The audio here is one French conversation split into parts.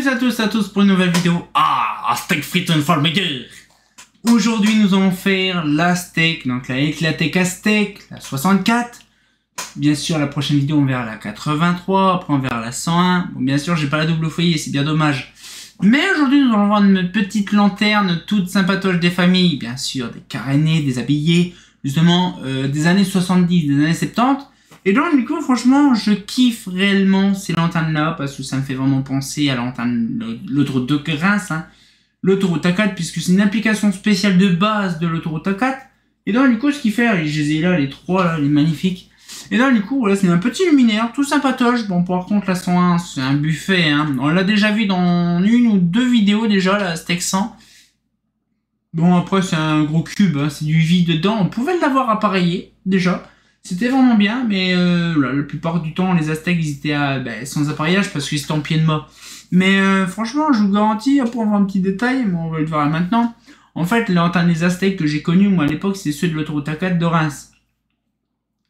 Bienvenue à tous pour une nouvelle vidéo. Steak frites and Fallmaker. Aujourd'hui nous allons faire la steak, donc la Eclatec à steak, la 64. Bien sûr la prochaine vidéo on verra la 83, après on verra la 101. Bon bien sûr j'ai pas la double foyer, c'est bien dommage. Mais aujourd'hui nous allons voir une petite lanterne toute sympatoche des familles. Bien sûr des carénés, des habillés, justement des années 70, des années 70. Et donc du coup franchement je kiffe réellement ces lanternes là parce que ça me fait vraiment penser à la lanterne, l'autoroute de Reims, hein, l'autoroute A4 puisque c'est une application spéciale de base de l'autoroute A4. Et donc du coup ce qu'il fait, je les ai là les trois là, les magnifiques. Et donc du coup voilà c'est un petit luminaire tout sympatoche. Bon par contre la 101 c'est un buffet, hein. On l'a déjà vu dans une ou deux vidéos déjà la Steak 100. Bon après c'est un gros cube, hein, c'est du vide dedans, on pouvait l'avoir appareillé déjà. C'était vraiment bien, mais la plupart du temps, les Aztèques, ils étaient sans appareillage parce qu'ils étaient en pied de mât. Mais franchement, je vous garantis, après on va voir un petit détail, mais on va le voir maintenant. En fait, les lanternes des Aztèques que j'ai connus, moi à l'époque, c'est ceux de l'autoroute A4 de Reims.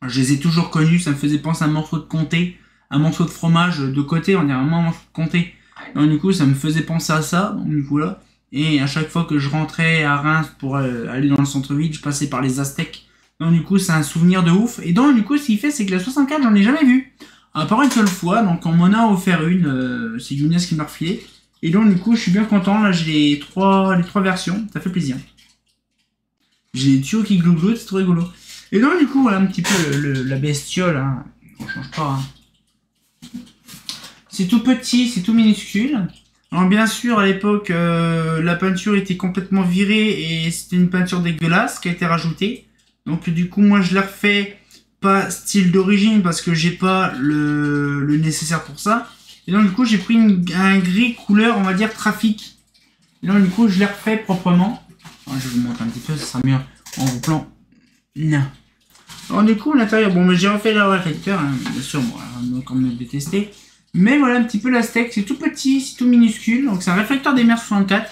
Je les ai toujours connus, ça me faisait penser à un morceau de comté, un morceau de fromage de côté, on dirait vraiment un morceau de comté. Donc du coup, ça me faisait penser à ça, donc du coup là. Et à chaque fois que je rentrais à Reims pour aller dans le centre-ville, je passais par les Aztèques. Donc du coup c'est un souvenir de ouf. Et donc du coup ce qu'il fait c'est que la 64 j'en ai jamais vu. À part une seule fois, donc on m'en a offert une, c'est Younes qui m'a refilé. Et donc du coup je suis bien content, là j'ai les trois versions, ça fait plaisir. J'ai les tuyaux qui glouglou, c'est trop rigolo. Et donc du coup voilà un petit peu la bestiole, hein. On change pas. Hein. C'est tout petit, c'est tout minuscule. Alors bien sûr à l'époque la peinture était complètement virée et c'était une peinture dégueulasse qui a été rajoutée. Donc du coup moi je l'ai refait pas style d'origine parce que j'ai pas le nécessaire pour ça. Et donc du coup j'ai pris un gris couleur on va dire trafic. Et donc du coup je l'ai refait proprement. Alors, je vais vous montrer un petit peu, ça sera mieux en gros plan. Non. Alors du coup l'intérieur, bon mais j'ai refait le réflecteur, hein, bien sûr moi, comme me détester. Mais voilà un petit peu la steak, c'est tout petit, c'est tout minuscule. Donc c'est un réflecteur des mers 64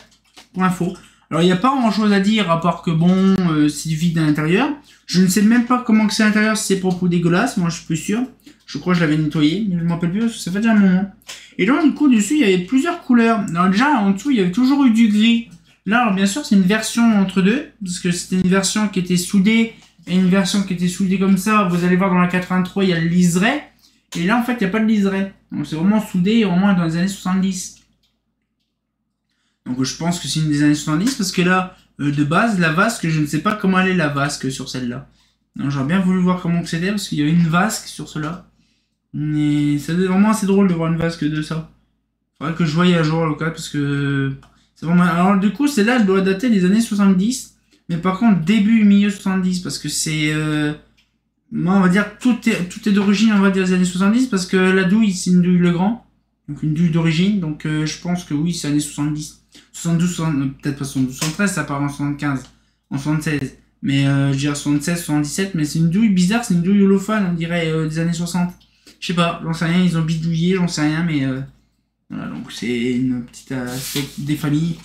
pour info. Alors il n'y a pas grand chose à dire à part que bon c'est vide à l'intérieur. Je ne sais même pas comment que c'est à l'intérieur, si c'est propre ou dégueulasse, moi je suis plus sûr. Je crois que je l'avais nettoyé, mais je ne me rappelle plus parce que ça fait déjà un moment. Et donc du coup dessus il y avait plusieurs couleurs. Alors déjà en dessous il y avait toujours eu du gris. Là alors bien sûr c'est une version entre deux, parce que c'était une version qui était soudée et une version qui était soudée comme ça. Vous allez voir dans la 83 il y a le liseré. Et là en fait il n'y a pas de liseré. Donc c'est vraiment soudé vraiment dans les années 70. Donc je pense que c'est une des années 70 parce que là, de base, la vasque, je ne sais pas comment elle est la vasque sur celle-là. J'aurais bien voulu voir comment c'était parce qu'il y avait une vasque sur cela. Mais c'est vraiment assez drôle de voir une vasque de ça. Faudrait que je voie à jour le cas parce que c'est vraiment... Alors du coup, celle-là, elle doit dater des années 70. Mais par contre, début, milieu 70 parce que c'est... Moi, on va dire tout est d'origine, on va dire des années 70 parce que la douille, c'est une douille Legrand. Donc une douille d'origine. Donc je pense que oui, c'est années 70. 72, peut-être pas 72, 73, ça part en 75, en 76. Mais je dirais 76, 77, mais c'est une douille bizarre, c'est une douille holophone, on dirait des années 60. Je sais pas, j'en sais rien, ils ont bidouillé, j'en sais rien, mais voilà, donc c'est une petite aspect des familles.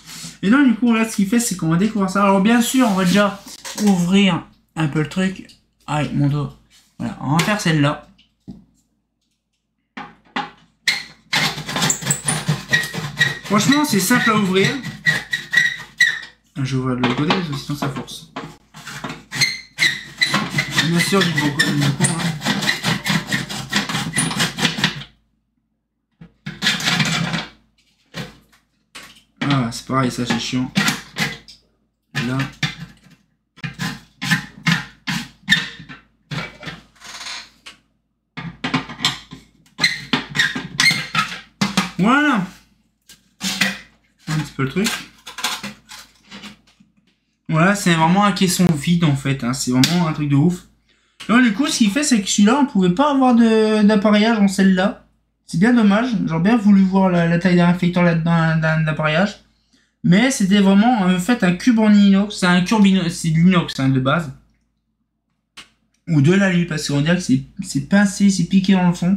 Et donc du coup, là, ce qu'il fait, c'est qu'on va découvrir ça. Alors bien sûr, on va déjà ouvrir un peu le truc. Aïe, mon dos. Voilà, on va faire celle-là. Franchement, c'est simple à ouvrir. Je vais ouvrir de l'autre côté, parce que sinon ça force. Bien sûr, du bon hein. Ah, c'est pareil, ça c'est chiant. Là. Voilà. Un petit peu le truc. Voilà, c'est vraiment un caisson vide en fait, hein. C'est vraiment un truc de ouf. Donc du coup, ce qu'il fait, c'est que celui-là, on pouvait pas avoir d'appareillage en celle-là. C'est bien dommage. J'aurais bien voulu voir la taille d'un réflecteur là-dedans d'appareillage. Mais c'était vraiment en fait un cube en inox. C'est un cube inox, c'est de l'inox hein, de base. Ou de l'alu, parce qu'on dirait que c'est pincé, c'est piqué dans le fond.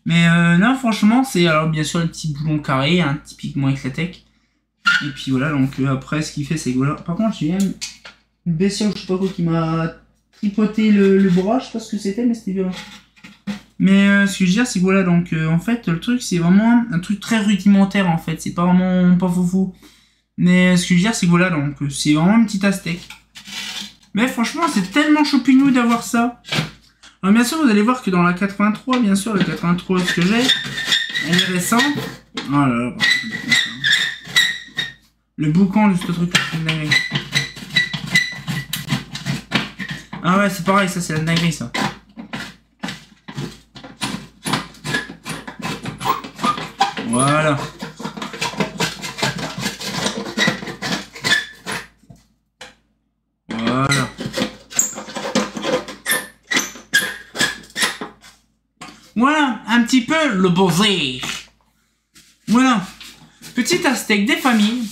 Mais là, franchement, c'est alors bien sûr le petit boulon carré, hein, typiquement Eclatec. Et puis voilà, donc après, ce qu'il fait, c'est que voilà. Par contre, j'ai même une bestiole, je sais pas quoi, qui m'a tripoté le bras, je sais pas ce que c'était, mais c'était violent. Mais ce que je veux dire, c'est que voilà, donc en fait, le truc, c'est vraiment un truc très rudimentaire en fait. C'est pas vraiment pas foufou. Mais ce que je veux dire, c'est que voilà, donc c'est vraiment une petite Aztec. Mais franchement, c'est tellement choupinou d'avoir ça. Alors bien sûr, vous allez voir que dans la 83, bien sûr, la 83 que j'ai, elle est récente. Oh là là, le boucan de ce truc, c'est une dinguerie. Ah ouais, c'est pareil, ça c'est la dinguerie ça. Voilà. Voilà. Voilà, un petit peu le bosé. Voilà. Petite Aztec des familles.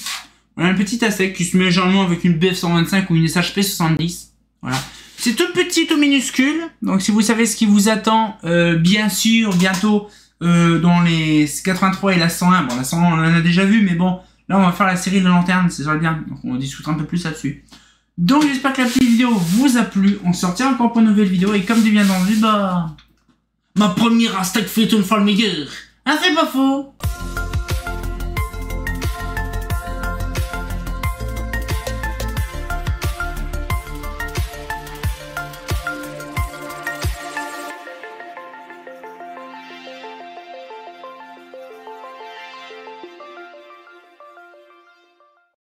Voilà, une petite Aztec qui se met généralement avec une BF125 ou une SHP 70. Voilà. C'est tout petit, tout minuscule. Donc si vous savez ce qui vous attend, bien sûr, bientôt, dans les 83 et la 101. Bon, la 101, on en a déjà vu, mais bon, là, on va faire la série de la lanterne, c'est ça bien. Donc on discutera un peu plus là-dessus. Donc j'espère que la petite vidéo vous a plu. On sortira encore pour une nouvelle vidéo. Et comme bien entendu, bah... ma première Aztec frite une fois le meilleur. Ah, c'est pas faux.